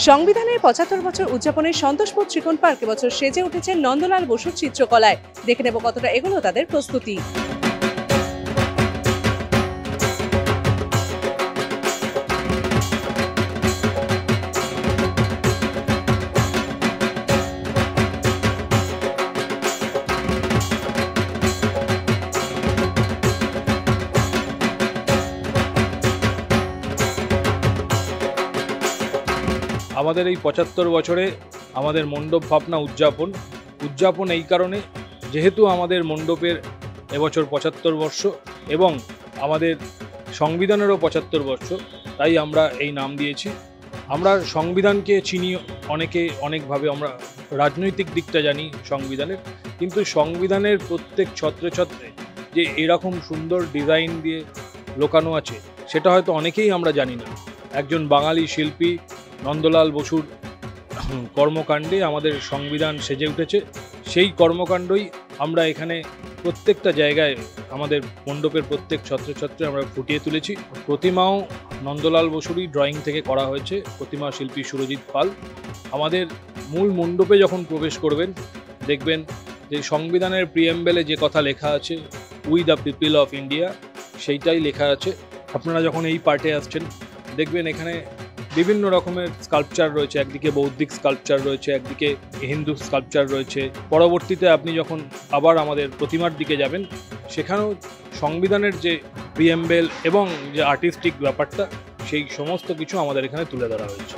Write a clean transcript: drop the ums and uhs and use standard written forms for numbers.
সংবিধানের ৭৫ বছর উদযাপনের সন্তোষপুর ত্রিকোণ পার্ক এবছর সেজে উঠেছে নন্দলাল বসুর চিত্রকলায়। দেখে নেব কতটা এগোলো তাদের প্রস্তুতি। আমাদের এই ৭৫ বছরে আমাদের মণ্ডপ ভাবনা উদযাপন এই কারণে, যেহেতু আমাদের মণ্ডপের এবছর ৭৫ বর্ষ এবং আমাদের সংবিধানেরও ৭৫ বর্ষ, তাই আমরা এই নাম দিয়েছি। আমরা সংবিধানকে চিনি অনেকভাবে, আমরা রাজনৈতিক দিকটা জানি সংবিধানের, কিন্তু সংবিধানের প্রত্যেক ছত্রে ছত্রে যে এরকম সুন্দর ডিজাইন দিয়ে লোকানো আছে সেটা হয়তো অনেকেই আমরা জানি না। একজন বাঙালি শিল্পী নন্দলাল বসুর কর্মকাণ্ডে আমাদের সংবিধান সেজে উঠেছে। সেই কর্মকাণ্ডই আমরা এখানে প্রত্যেকটা জায়গায় আমাদের মণ্ডপের প্রত্যেক ছত্রে ছত্রে আমরা ফুটিয়ে তুলেছি। প্রতিমাও নন্দলাল বসুরই ড্রয়িং থেকে করা হয়েছে, প্রতিমা শিল্পী সুরজিৎ পাল। আমাদের মূল মণ্ডপে যখন প্রবেশ করবেন দেখবেন যে সংবিধানের প্রিএম্বেলে যে কথা লেখা আছে, we the people of India, সেইটাই লেখা আছে। আপনারা যখন এই পার্টে আসছেন দেখবেন এখানে বিভিন্ন রকমের স্কাল্পচার রয়েছে, একদিকে বৌদ্ধিক স্কাল্পচার রয়েছে, একদিকে হিন্দু স্কাল্পচার রয়েছে। পরবর্তীতে আপনি যখন আবার আমাদের প্রতিমার দিকে যাবেন সেখানেও সংবিধানের যে প্রিএম্বেল এবং যে আর্টিস্টিক ব্যাপারটা, সেই সমস্ত কিছু আমাদের এখানে তুলে ধরা হয়েছে।